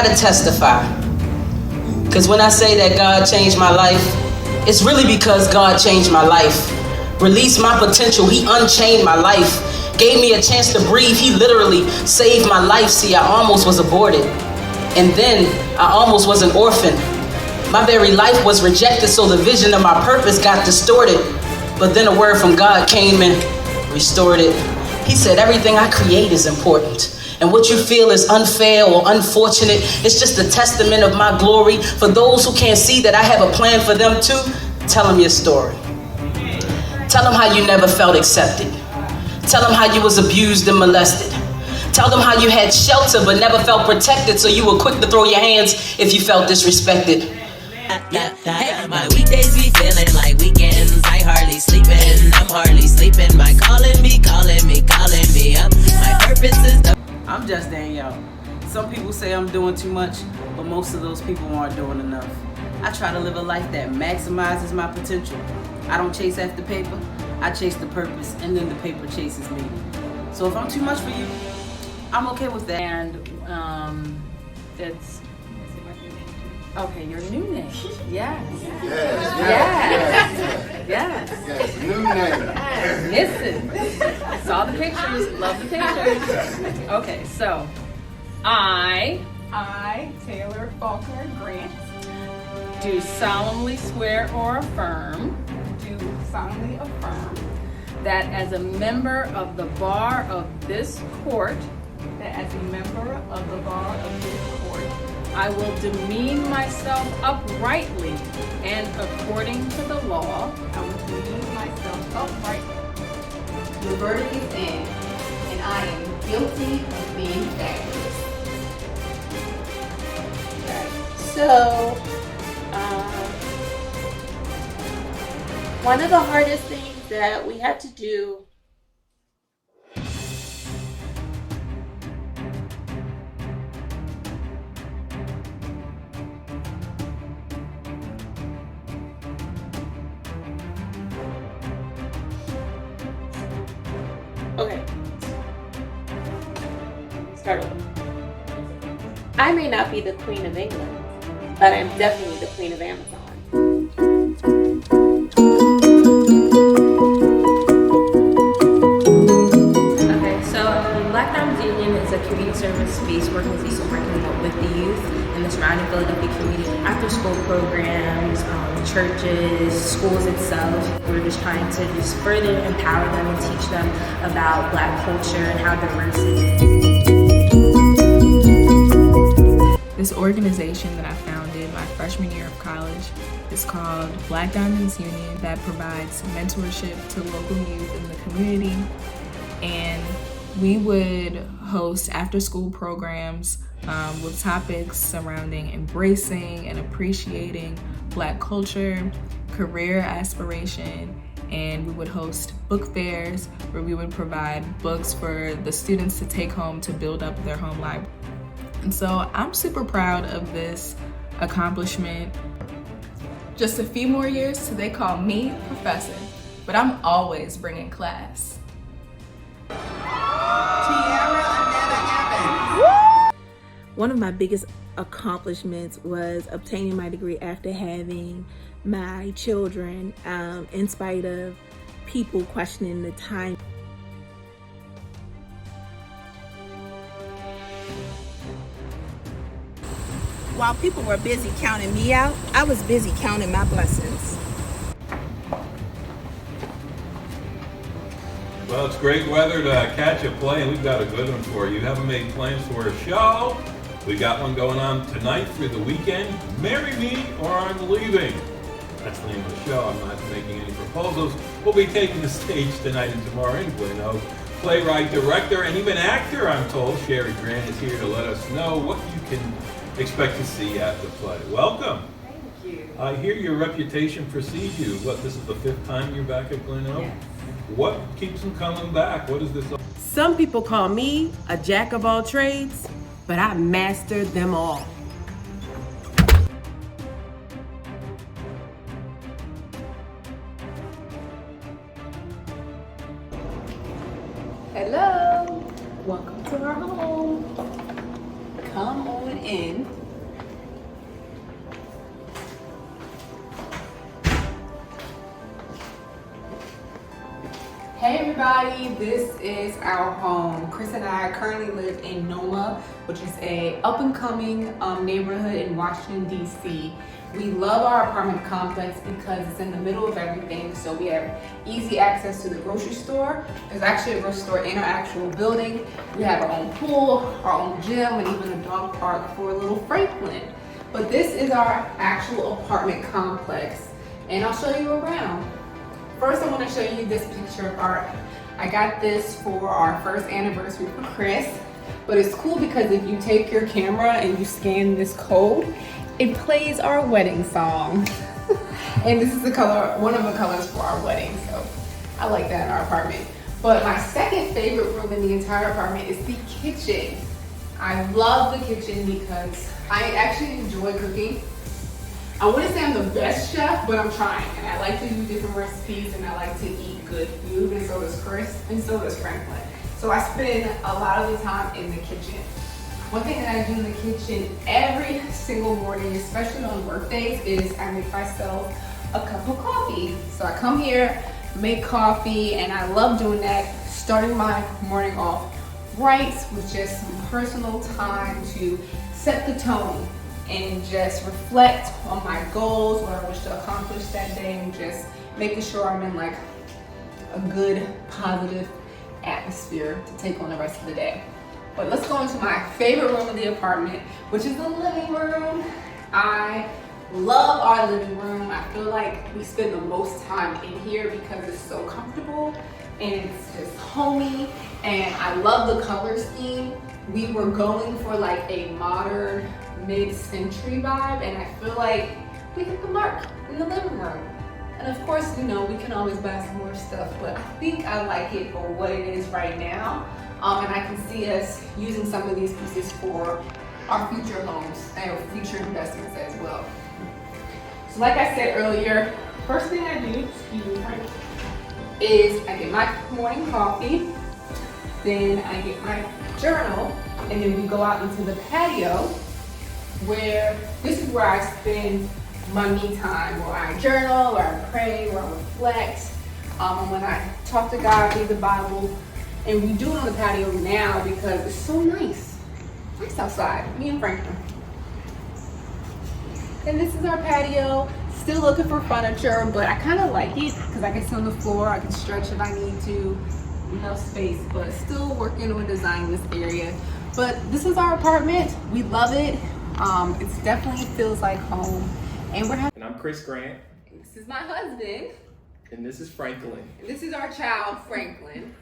gotta testify. Because when I say that God changed my life, it's really because God changed my life. Released my potential, he unchained my life. Gave me a chance to breathe, he literally saved my life. See, I almost was aborted. And then I almost was an orphan. My very life was rejected, so the vision of my purpose got distorted. But then a word from God came and restored it. He said, everything I create is important. And what you feel is unfair or unfortunate, it's just a testament of my glory. For those who can't see that I have a plan for them too, tell them your story. Tell them how you never felt accepted. Tell them how you was abused and molested. Tell them how you had shelter but never felt protected, so you were quick to throw your hands if you felt disrespected. My weekdays be feeling like weekends. I hardly sleeping, I'm hardly sleeping. My calling me up. My purpose is the... I'm just Danielle. Some people say I'm doing too much, but most of those people aren't doing enough. I try to live a life that maximizes my potential. I don't chase after paper, I chase the purpose, and then the paper chases me. So if I'm too much for you, I'm okay with that. And it's okay, your new name. Yes. Yes. New name. Listen. I saw the pictures, love the pictures. Okay, so I, Taylor Faulkner Grant, do solemnly swear or affirm do solemnly affirm that as a member of the bar of this court, that as a member of the bar of this court, I will demean myself uprightly and according to the law. I will demean myself uprightly. The verdict is in, and I am guilty of being fabulous. So, one of the hardest things that we had to do start over. I may not be the Queen of England, but I'm definitely the Queen of Amazon. Okay, so Black Diamonds Union is a community service-based organization working with the youth in the surrounding Philadelphia community, after-school programs, churches, schools itself. We're just trying to just further empower them and teach them about Black culture and how diverse it is. This organization that I founded my freshman year of college is called Black Diamonds Union, that provides mentorship to local youth in the community. And we would host after-school programs with topics surrounding embracing and appreciating Black culture, career aspiration, and we would host book fairs where we would provide books for the students to take home to build up their home library. And so I'm super proud of this accomplishment. Just a few more years till they call me professor, but I'm always bringing class. One of my biggest accomplishments was obtaining my degree after having my children, in spite of people questioning the time. While people were busy counting me out, I was busy counting my blessings. Well, it's great weather to catch a play, and we've got a good one for you. You haven't made plans for a show? We got one going on tonight through the weekend. Marry Me or I'm Leaving. That's the name of the show. I'm not making any proposals. We'll be taking the stage tonight and tomorrow in Bueno. Playwright, director, and even actor, I'm told, Sherry Grant is here to let us know what you can expect to see at the play. Welcome. Thank you. I hear your reputation precedes you. What, this is the 5th time you're back at Glen Oak? Yes. What keeps them coming back? What is this? Some people call me a jack of all trades, but I mastered them all. Hello, welcome to our home. Come on in. Hey everybody, this is our home. Chris and I currently live in Noma, which is a up-and-coming neighborhood in Washington, D.C. We love our apartment complex because it's in the middle of everything, so we have easy access to the grocery store. There's actually a grocery store in our actual building. We have our own pool, our own gym, and even a dog park for little Franklin. But this is our actual apartment complex, and I'll show you around. First, I want to show you this picture of art. I got this for our first anniversary for Chris, but it's cool because if you take your camera and you scan this code, it plays our wedding song. And this is the color, one of the colors for our wedding, so I like that in our apartment. But my second favorite room in the entire apartment is the kitchen. I love the kitchen because I actually enjoy cooking. I wouldn't say I'm the best chef, but I'm trying, and I like to do different recipes, and I like to eat good food, and so does Chris, and so does Franklin. So I spend a lot of the time in the kitchen. One thing that I do in the kitchen every single morning, especially on work days, is I make myself a cup of coffee. So I come here, make coffee, and I love doing that, starting my morning off right with just some personal time to set the tone and just reflect on my goals, what I wish to accomplish that day, and just making sure I'm in like a good, positive atmosphere to take on the rest of the day. But let's go into my favorite room of the apartment, which is the living room. I love our living room. I feel like we spend the most time in here because it's so comfortable and it's just homey, and I love the color scheme. We were going for like a modern mid-century vibe, and I feel like we hit the mark in the living room. And of course, you know, we can always buy some more stuff, but I think I like it for what it is right now. And I can see us using some of these pieces for our future homes and future investments as well. So like I said earlier, first thing I do, excuse me, Frank, is I get my morning coffee, then I get my journal, and then we go out into the patio, where this is where I spend my me time, where I journal, where I pray, where I reflect, and when I talk to God, read the Bible. And we do it on the patio now because it's so nice. Nice outside, me and Franklin. And this is our patio. Still looking for furniture, but I kind of like it because I can sit on the floor, I can stretch if I need to. Enough space, but still working on designing this area. But this is our apartment. We love it. It definitely feels like home. And we're having. And I'm Chris Grant. This is my husband. And this is Franklin. And this is our child, Franklin.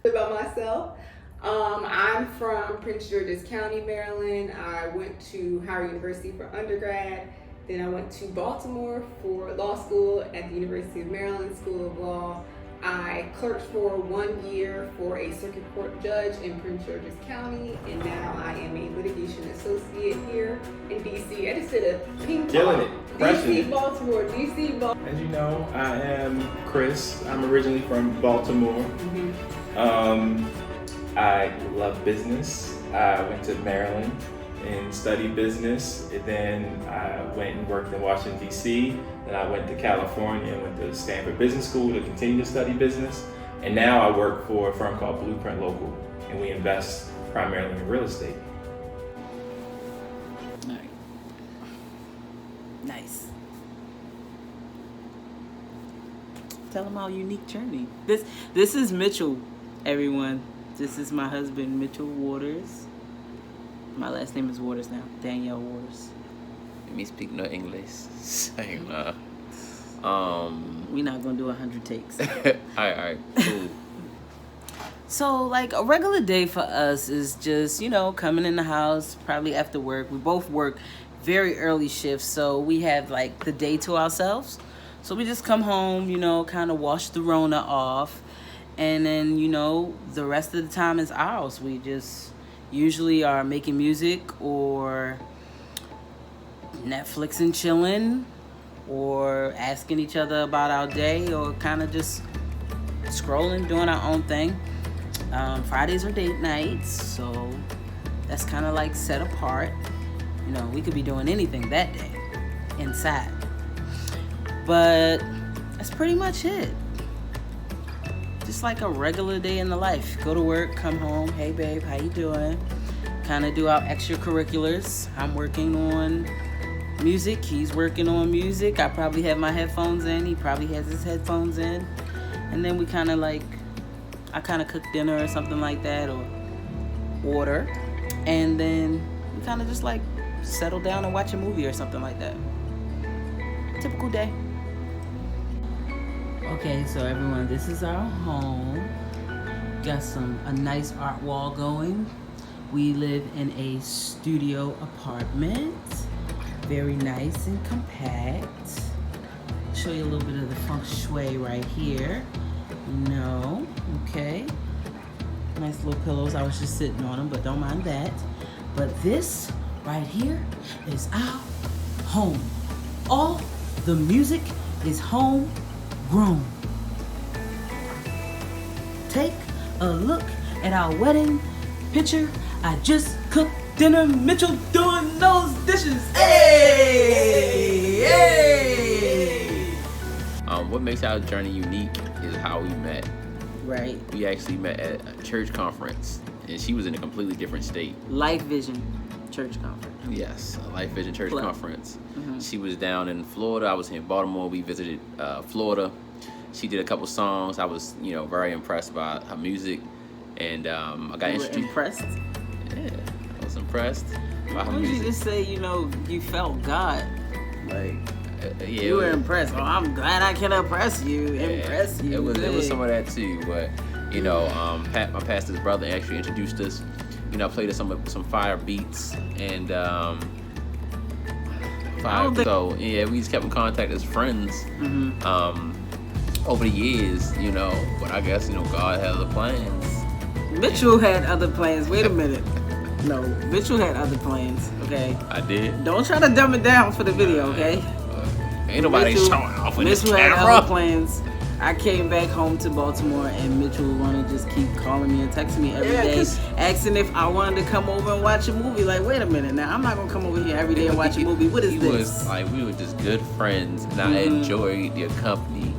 About myself, I'm from Prince George's County, Maryland. I went to Howard University for undergrad. Then I went to Baltimore for law school at the University of Maryland School of Law. I clerked for 1 year for a circuit court judge in Prince George's County, and now I am a litigation associate here in DC. I just did a ping pong. Killing it. DC, Baltimore, DC, Baltimore. As you know, I am Chris. I'm originally from Baltimore. I love business. I went to Maryland and studied business, and then I went and worked in Washington, D.C. Then I went to California and went to Stanford Business School to continue to study business. And now I work for a firm called Blueprint Local, and we invest primarily in real estate. Nice. Tell them our unique journey. This is Mitchell, everyone. This is my husband, Mitchell Waters. My last name is Waters now, Danielle Waters. Let me speak no English. Same. We're not gonna do 100 takes. Alright, cool. So, like, a regular day for us is just, you know, coming in the house, probably after work. We both work very early shifts, so we have, like, the day to ourselves. So we just come home, you know, kind of wash the Rona off. And then, you know, the rest of the time is ours. We just usually are making music or Netflix and chilling or asking each other about our day or kind of just scrolling, doing our own thing. Fridays are date nights, so that's kind of like set apart. You know, we could be doing anything that day inside. But that's pretty much it. just like a regular day in the life. Go to work, come home. Hey babe, how you doing? Kind of do our extracurriculars. I'm working on music. He's working on music. I probably have my headphones in. He probably has his headphones in. And then we kind of like, I kind of cook dinner or something like that, or order. And then we kind of just like settle down and watch a movie or something like that. Typical day. Okay, so everyone, this is our home. Got a nice art wall going. We live in a studio apartment. Very nice and compact. Show you a little bit of the feng shui right here. No, okay. Nice little pillows. I was just sitting on them, but don't mind that. But this right here is our home. All the music is homegrown. Take a look at our wedding picture. I just cooked dinner. Mitchell doing those dishes. Hey! Hey! What makes our journey unique is how we met. Right. We actually met at a church conference, and she was in a completely different state. Lifevision church conference. Yes, a Lifevision church conference. Mm-hmm. She was down in Florida. I was in Baltimore. We visited Florida. She did a couple songs. I was, very impressed by her music, and I got introduced. Impressed? Yeah, I was impressed by her Why don't music. you just say, you felt God? Like, yeah, you were impressed. Oh, I'm glad I can impress you. Impress you. It was some of that too, but my pastor's brother actually introduced us. Played us some fire beats and so yeah, we just kept in contact as friends. Mm-hmm. Over the years, but I guess God had other plans. Mitchell had other plans. Wait a minute. No, Mitchell had other plans. Okay. I did. Don't try to dumb it down for the video, okay? Ain't nobody showing off with this Mitchell camera. had other plans. I came back home to Baltimore, and Mitchell wanted to just keep calling me and texting me every day, asking if I wanted to come over and watch a movie. Like, wait a minute, now I'm not gonna come over here every day and watch a movie. What is this? Was like we were just good friends, and I enjoyed your company.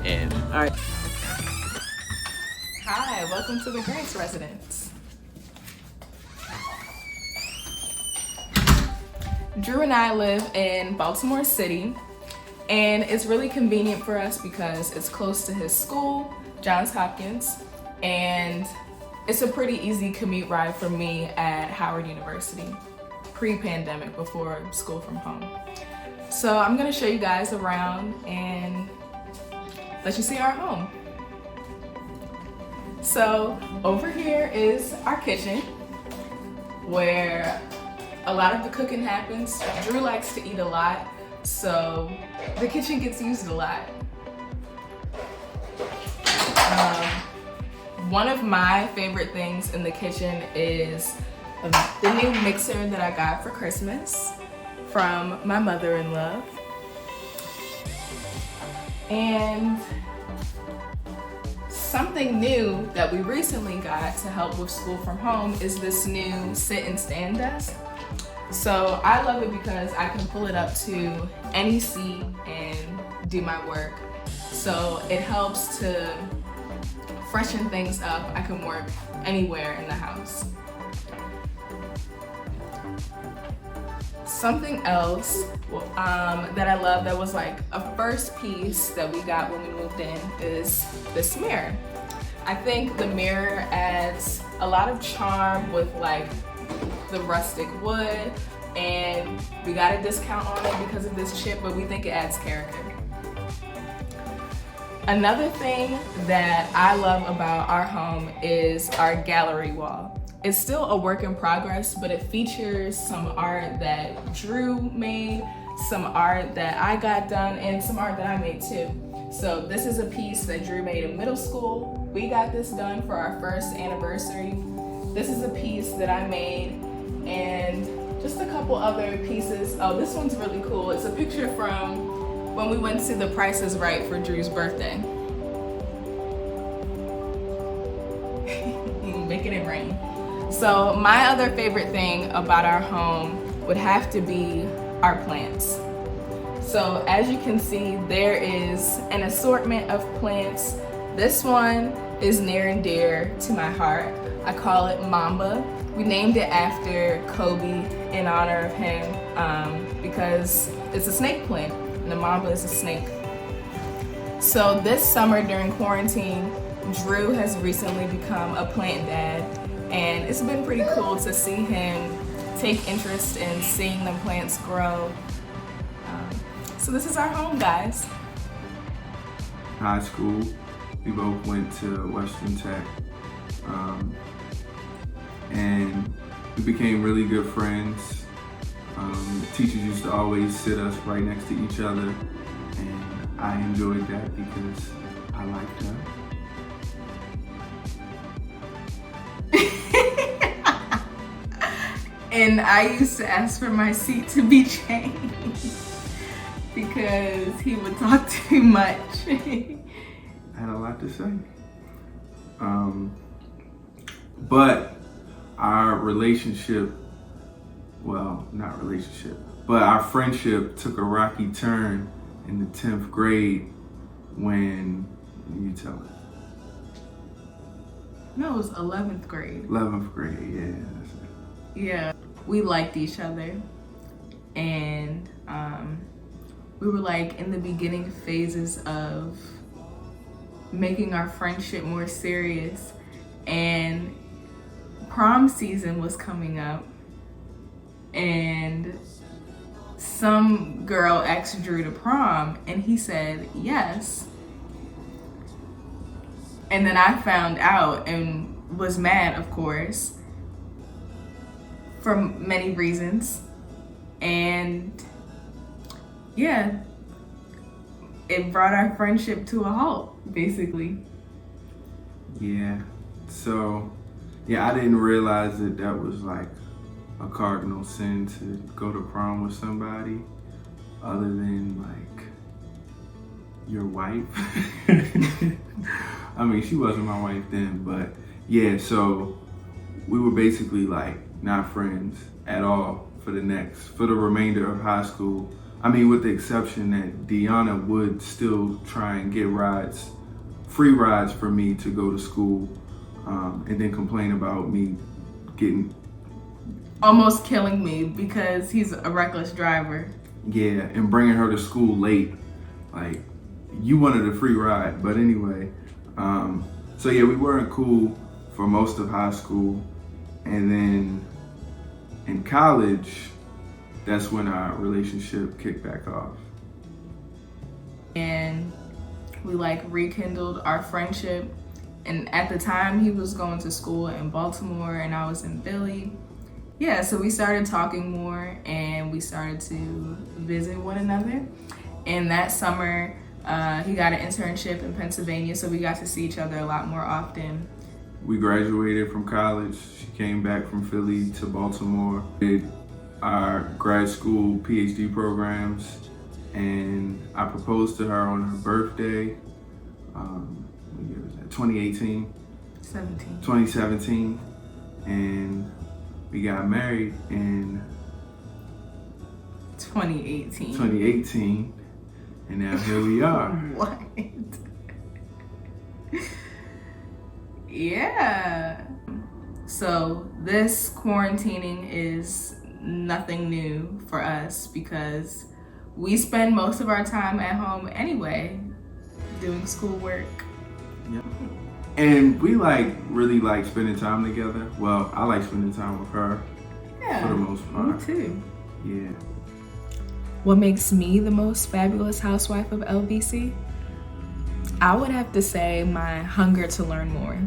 And all right. Hi, welcome to the Grace Residence. Drew and I live in Baltimore City, and it's really convenient for us because it's close to his school, Johns Hopkins, and it's a pretty easy commute ride for me at Howard University, pre-pandemic, before school from home. So I'm gonna show you guys around and let you see our home. So over here is our kitchen, where a lot of the cooking happens. Drew likes to eat a lot, so the kitchen gets used a lot. One of my favorite things in the kitchen is the new mixer that I got for Christmas from my mother-in-law. And something new that we recently got to help with school from home is this new sit and stand desk. So I love it because I can pull it up to any seat and do my work. So it helps to freshen things up. I can work anywhere in the house. Something else that I love that was like a first piece that we got when we moved in is this mirror. I think the mirror adds a lot of charm with like the rustic wood, and we got a discount on it because of this chip, but we think it adds character. Another thing that I love about our home is our gallery wall. It's still a work in progress, but it features some art that Drew made, some art that I got done, and some art that I made too. So this is a piece that Drew made in middle school. We got this done for our first anniversary. This is a piece that I made, and just a couple other pieces. Oh, this one's really cool. It's a picture from when we went to The Price is Right for Drew's birthday. Making it rain. So my other favorite thing about our home would have to be our plants. So as you can see, there is an assortment of plants This one is near and dear to my heart. I call it Mamba. We named it after Kobe in honor of him because it's a snake plant, and the mamba is a snake. So this summer during quarantine, Drew has recently become a plant dad, and it's been pretty cool to see him take interest in seeing the plants grow. So this is our home, guys. High school, we both went to Western Tech, and we became really good friends. Teachers used to always sit us right next to each other, and I enjoyed that because I liked her. And I used to ask for my seat to be changed because he would talk too much. I had a lot to say. But our relationship, well, not relationship, but our friendship took a rocky turn in the 10th grade when you tell it. No, it was 11th grade. 11th grade, yeah. That's it. Yeah, we liked each other, and we were like in the beginning phases of making our friendship more serious, and prom season was coming up, and some girl asked Drew to prom, and he said yes. And then I found out and was mad, of course, for many reasons. And yeah, it brought our friendship to a halt, basically. Yeah, so yeah, I didn't realize that that was like a cardinal sin to go to prom with somebody other than like your wife. I mean, she wasn't my wife then, but yeah, so we were basically like not friends at all for the remainder of high school. I mean, with the exception that Deanna would still try and get free rides for me to go to school, and then complain about me almost killing me because he's a reckless driver. Yeah, and bringing her to school late. Like, you wanted a free ride, but anyway. So yeah, we weren't cool for most of high school, and then in college, that's when our relationship kicked back off. And we like rekindled our friendship. And at the time, he was going to school in Baltimore and I was in Philly. Yeah, so we started talking more and we started to visit one another. And that summer, he got an internship in Pennsylvania, so we got to see each other a lot more often. We graduated from college. She came back from Philly to Baltimore, did our grad school PhD programs, and I proposed to her on her birthday. What year was that? 2017, and we got married in 2018, and now here we are. What? Yeah. So this quarantining is nothing new for us because we spend most of our time at home anyway, doing schoolwork. Yep. And we really like spending time together. Well, I like spending time with her for the most part. Me too. Yeah. What makes me the most fabulous housewife of LBC? I would have to say my hunger to learn more.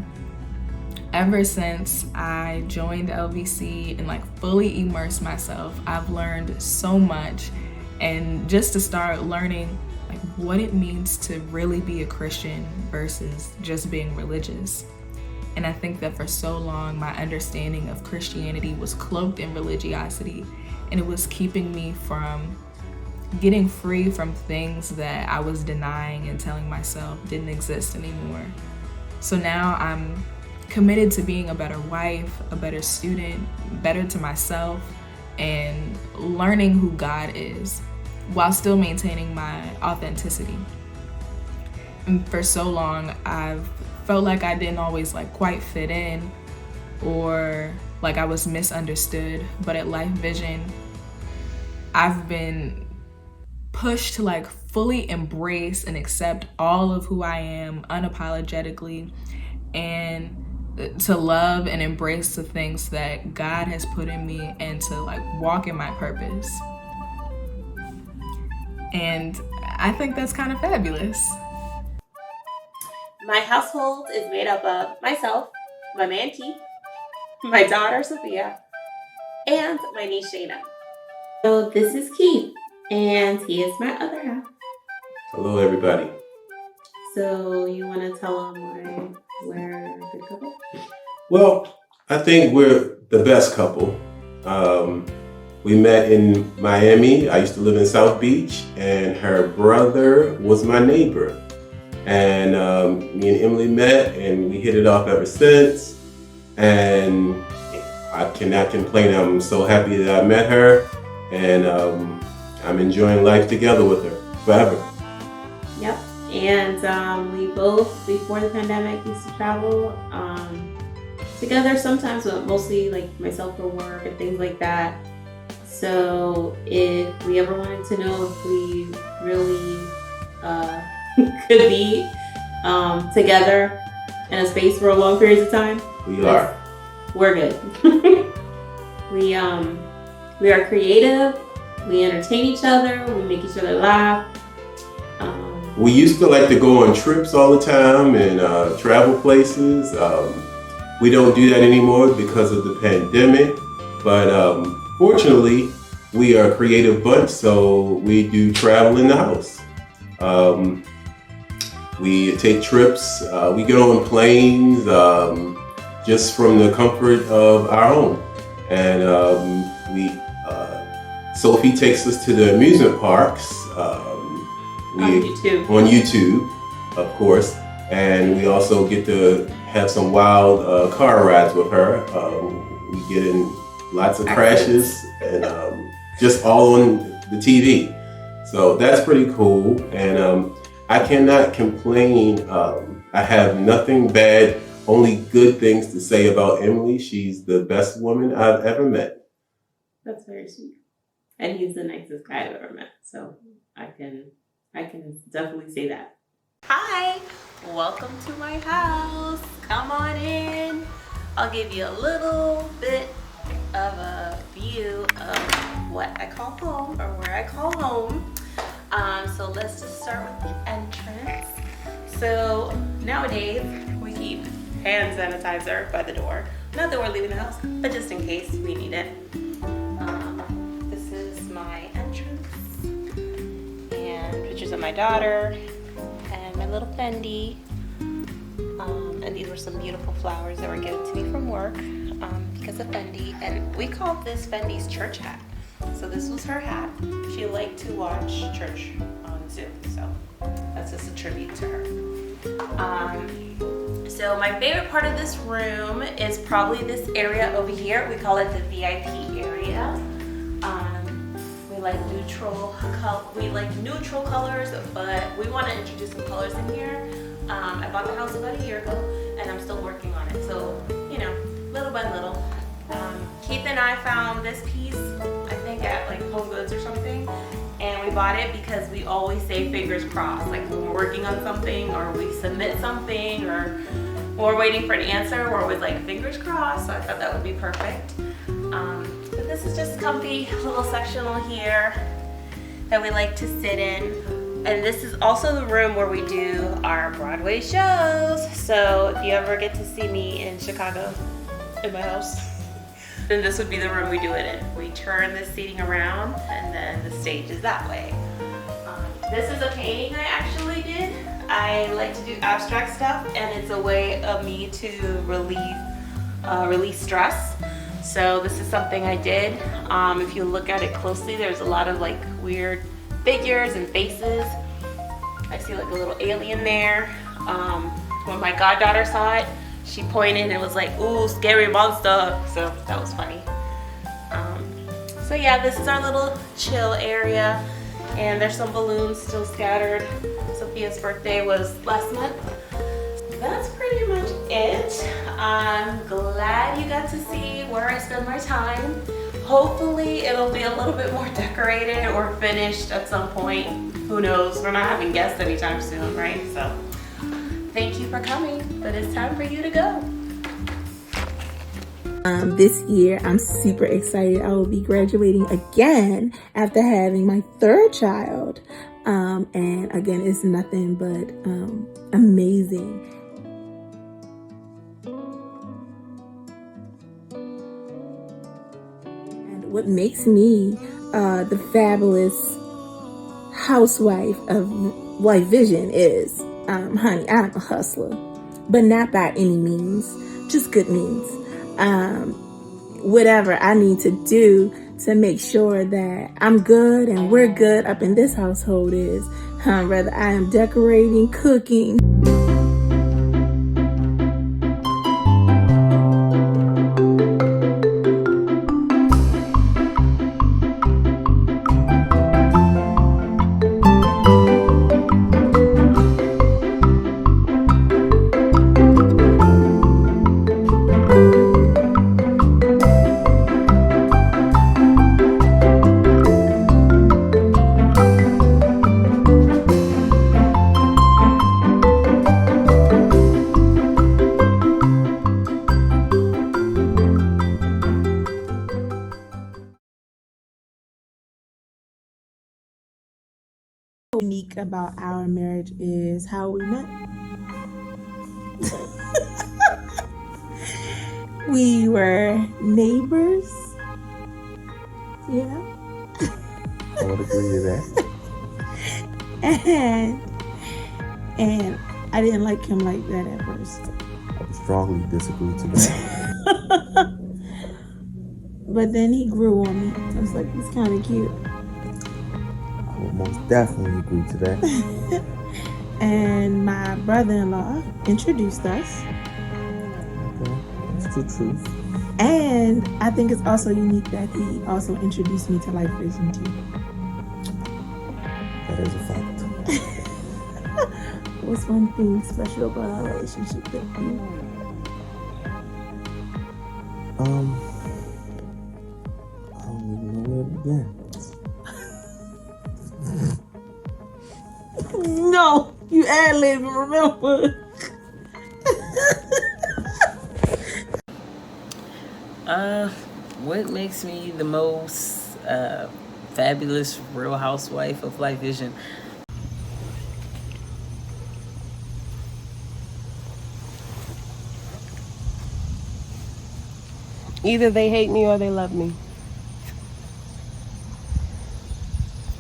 Ever since I joined LBC and fully immersed myself, I've learned so much. And just to start learning what it means to really be a Christian versus just being religious. And I think that for so long, my understanding of Christianity was cloaked in religiosity, and it was keeping me from getting free from things that I was denying and telling myself didn't exist anymore. So now I'm committed to being a better wife, a better student, better to myself, and learning who God is while still maintaining my authenticity. And for so long, I've felt like I didn't always like quite fit in, or like I was misunderstood. But at Lifevision, I've been pushed to like fully embrace and accept all of who I am unapologetically, and to love and embrace the things that God has put in me, and to like walk in my purpose. And I think that's kind of fabulous. My household is made up of myself, my man Keith, my daughter Sophia, and my niece Shayna. So this is Keith, and he is my other half. Hello, everybody. So you want to tell them why we're a good couple? Well, I think we're the best couple. We met in Miami. I used to live in South Beach, and her brother was my neighbor. And me and Emily met, and we hit it off ever since. And I cannot complain. I'm so happy that I met her, and I'm enjoying life together with her forever. Yep. And we both, before the pandemic, used to travel together sometimes, but mostly like myself for work and things like that. So if we ever wanted to know if we really could be together in a space for a long period of time, we're good. We are creative. We entertain each other. We make each other laugh. We used to like to go on trips all the time and travel places. We don't do that anymore because of the pandemic, but fortunately, we are a creative bunch, so we do travel in the house. We take trips, we get on planes, just from the comfort of our home. And Sophie takes us to the amusement parks. On YouTube, of course. And we also get to have some wild car rides with her. We get in lots of crashes and just all on the TV. So that's pretty cool. And I cannot complain. I have nothing bad, only good things to say about Emily. She's the best woman I've ever met. That's very sweet. And he's the nicest guy I've ever met. So I can definitely say that. Hi, welcome to my house. Come on in. I'll give you a little bit of a view of what I call home, or where I call home. So let's just start with the entrance. So nowadays we keep hand sanitizer by the door. Not that we're leaving the house, but just in case we need it. This is my entrance, and pictures of my daughter and my little Fendi. And these were some beautiful flowers that were given to me from work because of Fendi. And we call this Fendi's church hat. So this was her hat. She liked to watch church on Zoom, so that's just a tribute to her. So my favorite part of this room is probably this area over here. We call it the VIP area. We like neutral colors, but we want to introduce some colors in here. I bought the house about a year ago, and I'm still working on it. So, little by little. Keith and I found this piece, I think at like Home Goods or something, and we bought it because we always say fingers crossed. Like when we're working on something, or we submit something, or we're waiting for an answer, we're always like fingers crossed. So I thought that would be perfect. But this is just comfy, little sectional here that we like to sit in. And this is also the room where we do our Broadway shows. So if you ever get to see me in Chicago, in my house, then this would be the room we do it in. We turn the seating around, and then the stage is that way. This is a painting I actually did. I like to do abstract stuff, and it's a way of me to release stress. So this is something I did. If you look at it closely, there's a lot of like weird figures and faces. I see like a little alien there. When my goddaughter saw it, she pointed and was like, "Ooh, scary monster." So that was funny. So yeah, this is our little chill area, and there's some balloons still scattered. So Sophia's birthday was last month. That's pretty much it. I'm glad you got to see where I spend my time. Hopefully it'll be a little bit more decorated or finished at some point. Who knows? We're not having guests anytime soon, right? So thank you for coming, but it's time for you to go. This year, I'm super excited. I will be graduating again after having my third child. And again, it's nothing but amazing. And what makes me the fabulous housewife of Lifevision is, honey, I'm a hustler, but not by any means, just good means. Whatever I need to do to make sure that I'm good and we're good up in this household is, whether I am decorating, cooking. Unique about our marriage is how we met. We were neighbors. Yeah. I would agree to that. And I didn't like him like that at first. I would strongly disagree to that. But then he grew on me. I was like, he's kind of cute. I would most definitely agree to that. And my brother-in-law introduced us. Okay, that's the truth. And I think it's also unique that he also introduced me to Lifevision too. That is a fact. What's one thing special about our relationship that you? I don't even know where to begin. No, you ad-libbing, remember? What makes me the most fabulous real housewife of Lifevision? Either they hate me or they love me.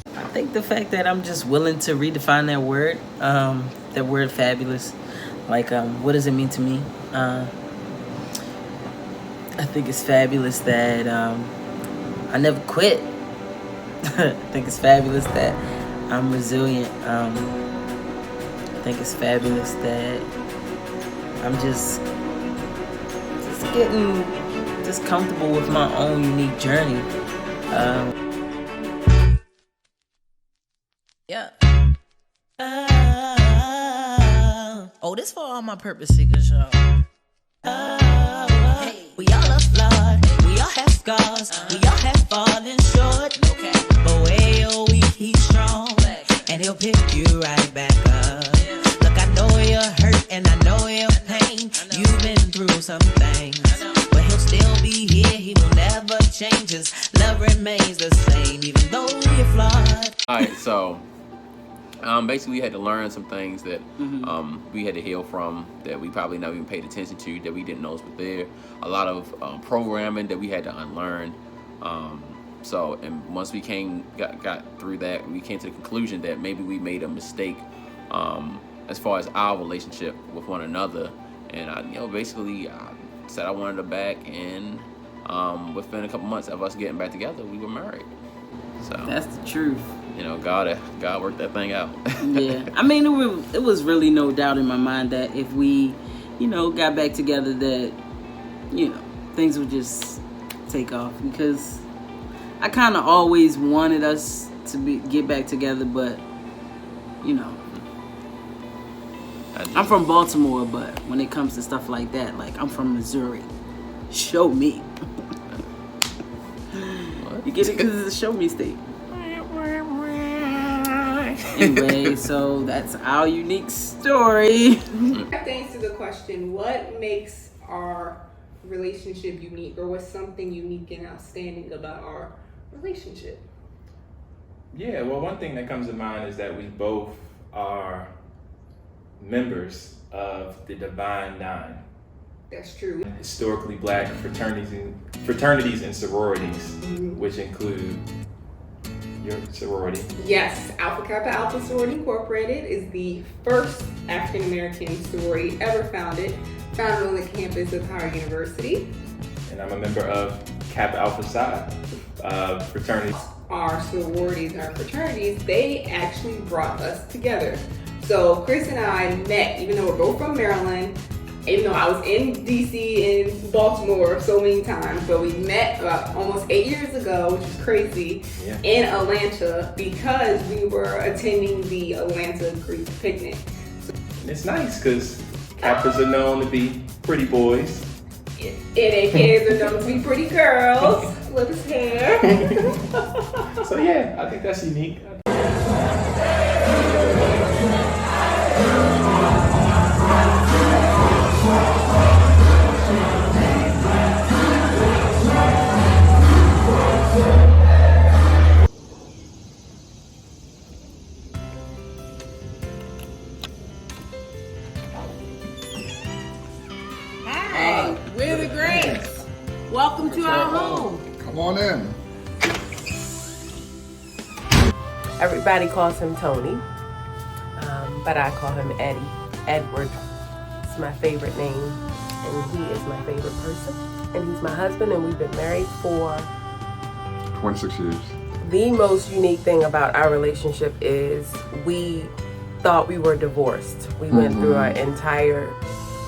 I think the fact that I'm just willing to redefine that word fabulous. Like, what does it mean to me? I think it's fabulous that I never quit. I think it's fabulous that I'm resilient. I think it's fabulous that I'm just getting comfortable with my own unique journey. Yeah. Oh, this for all my purpose seekers, y'all. Hey. We all are flawed, we all have scars, we all have fallen short. Okay. But where you're weak, he's strong, and he'll pick you right back up. Look, I know you're hurt and I know your pain. You've been through some things, but he'll still be here. He will never change. His love remains the same, even though you're flawed. All right, so basically we had to learn some things that we had to heal from, that we probably never even paid attention to, that we didn't know was there. A lot of programming that we had to unlearn. And once we got through that, we came to the conclusion that maybe we made a mistake as far as our relationship with one another. And I said I wanted her back, and within a couple months of us getting back together, we were married. So that's the truth. You know, God worked that thing out. Yeah, I mean, it was really no doubt in my mind that if we, got back together, that, things would just take off, because I kind of always wanted us to get back together, but, I'm from Baltimore, but when it comes to stuff like that, like I'm from Missouri. Show me. You get it? Because it's a show me state. Anyway, so that's our unique story. I have to answer the question, what makes our relationship unique, or what's something unique and outstanding about our relationship? Yeah, well, one thing that comes to mind is that we both are members of the Divine Nine. That's true. Historically black fraternities and sororities, which include your sorority. Yes, Alpha Kappa Alpha Sorority Incorporated is the first African American sorority ever founded on the campus of Howard University. And I'm a member of Kappa Alpha Psi fraternities. Our sororities, our fraternities, they actually brought us together. So Chris and I met, even though we're both from Maryland, even though I was in DC and Baltimore so many times, but we met about almost 8 years ago, which is crazy, in Atlanta because we were attending the Atlanta Greek picnic. And it's nice because Kappas are known to be pretty boys. And AKs are known to be pretty girls with his hair. So yeah, I think that's unique. Hi, we're the Greats. Welcome to our home. Come on in. Everybody calls him Tony, but I call him Eddie. Edward. It's my favorite name, and he is my favorite person. And he's my husband, and we've been married for 26 years. The most unique thing about our relationship is we thought we were divorced. We went through our entire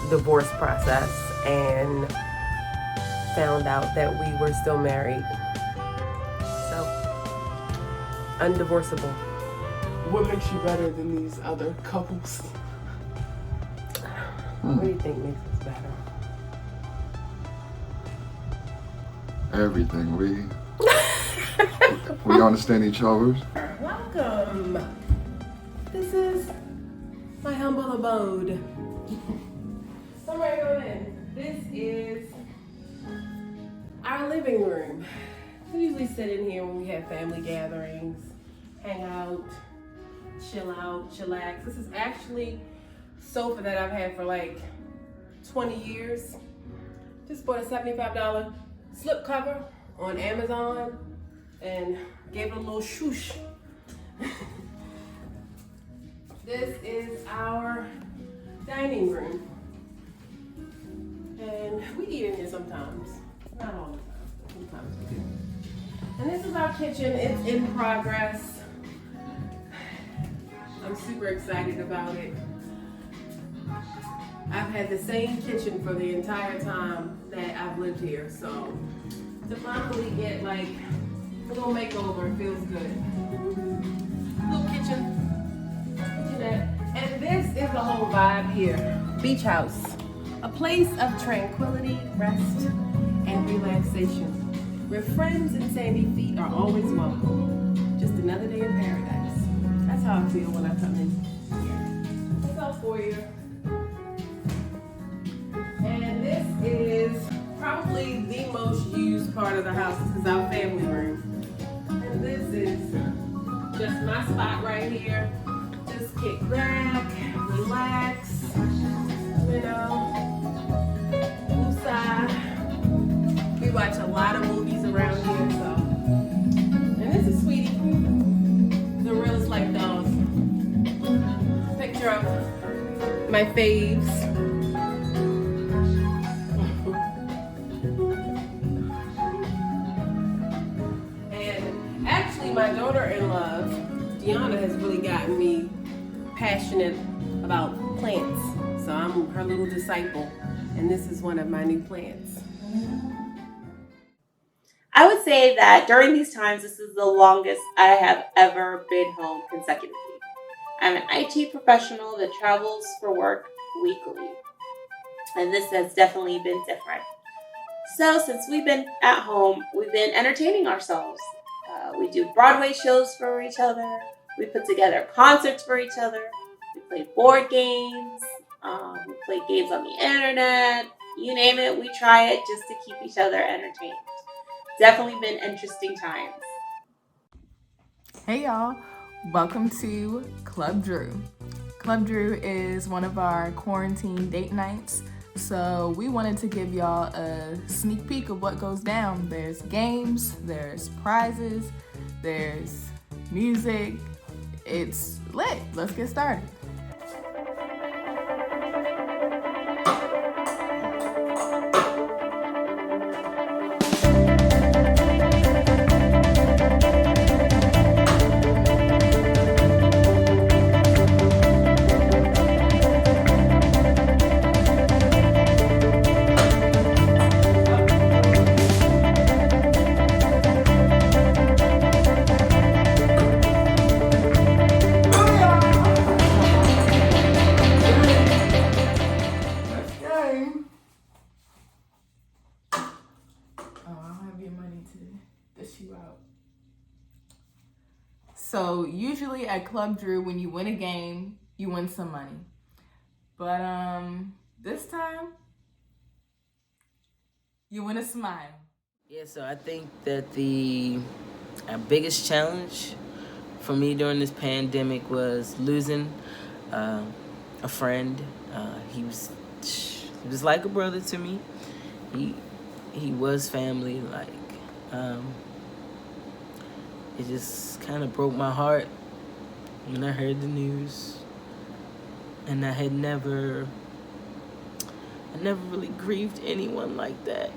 divorce process and found out that we were still married. So, undivorceable. What makes you better than these other couples? What do you think makes us better? Everything. We understand each other. Welcome. This is my humble abode. Somewhere go in. This is our living room. We usually sit in here when we have family gatherings, hang out, chillax. This is actually sofa that I've had for like 20 years. Just bought a $75 slip cover on Amazon and gave it a little swoosh. This is our dining room. And we eat in here sometimes. Not all the time, but sometimes we do. And this is our kitchen. It's in progress. I'm super excited about it. I've had the same kitchen for the entire time that I've lived here, so to finally get like a little makeover feels good. Little kitchenette. And this is the whole vibe here. Beach house. A place of tranquility, rest, and relaxation, where friends and sandy feet are always welcome. Just another day in paradise. That's how I feel when I come in here. What's up for you? And this is probably the most used part of the house. This is our family room. And this is just my spot right here. Just kick back, relax, you know. We watch a lot of movies around here, so. And this is Sweetie, the realest life dog. Picture of my faves. And actually, my daughter-in-law, Deanna, has really gotten me passionate about plants. So I'm her little disciple. And this is one of my new plants. I would say that during these times, this is the longest I have ever been home consecutively. I'm an IT professional that travels for work weekly. And this has definitely been different. So since we've been at home, we've been entertaining ourselves. We do Broadway shows for each other. We put together concerts for each other. We play board games. We play games on the internet. You name it, we try it just to keep each other entertained. Definitely been interesting times. Hey y'all, welcome to Club Drew. Club Drew is one of our quarantine date nights, so we wanted to give y'all a sneak peek of what goes down. There's games, there's prizes, there's music. It's lit. Let's get started. So usually at Club Drew, when you win a game, you win some money. But this time, you win a smile. Yeah, so I think that the biggest challenge for me during this pandemic was losing a friend. He was like a brother to me. He was family. Like it just kind of broke my heart when I heard the news, and I never really grieved anyone like that.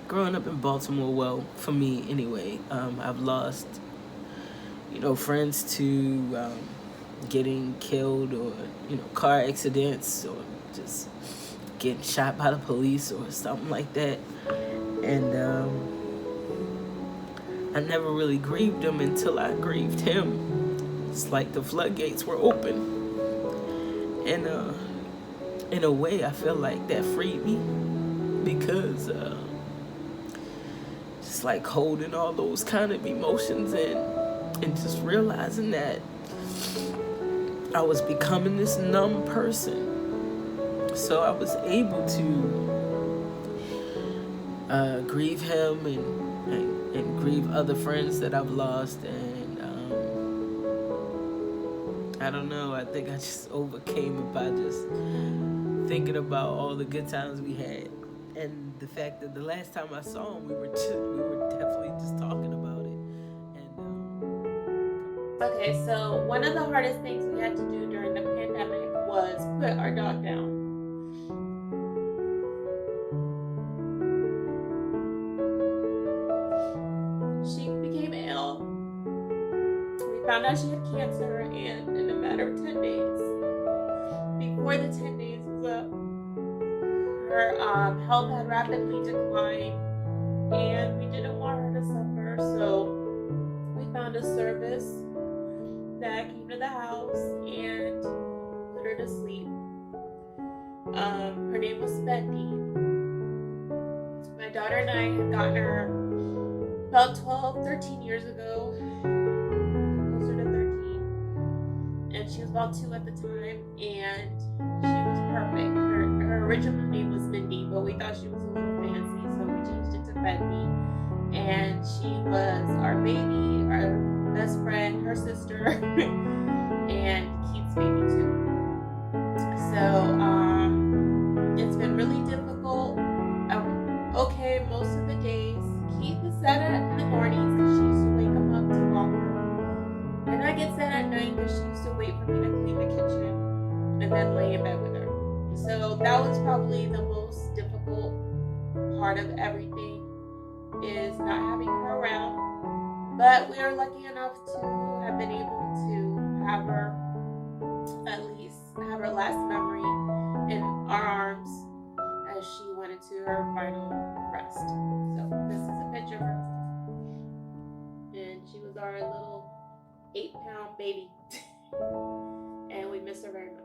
Growing up in Baltimore, well, for me anyway, I've lost, friends to getting killed, or, car accidents, or just getting shot by the police or something like that. And I never really grieved him until I grieved him. It's like the floodgates were open. And in a way, I feel like that freed me, because just like holding all those kind of emotions and just realizing that I was becoming this numb person. So I was able to grieve him and grieve other friends that I've lost. And I don't know, I think I just overcame it by just thinking about all the good times we had. And the fact that the last time I saw him, we were definitely just talking about it. And Okay, so one of the hardest things we had to do during the pandemic was put our dog down. She became ill. We found out she had cancer, and in a matter of 10 days, before the 10 days was up, her health had rapidly declined, and we didn't want her to suffer, so we found a service that came to the house and put her to sleep. Her name was Bendy. My daughter and I had gotten her about 13 years ago, closer to 13, and she was about 2 at the time, and she was perfect. Her original name was Mindy, but we thought she was a little fancy, so we changed it to Bendy, and she was our baby, our best friend, her sister, and Keith's baby too. So it's been really difficult. Okay, most of the days. Keith is sad in the mornings because she used to wake him up to walk her. And I get sad at night because she used to wait for me to clean the kitchen and then lay in bed with her. So that was probably the most difficult part of everything, is not having her around. But we are lucky enough to have been able to have her, at least have her last memory in our arms as she went into her final rest. So this is a picture of her. 8-pound baby. And we miss her very much.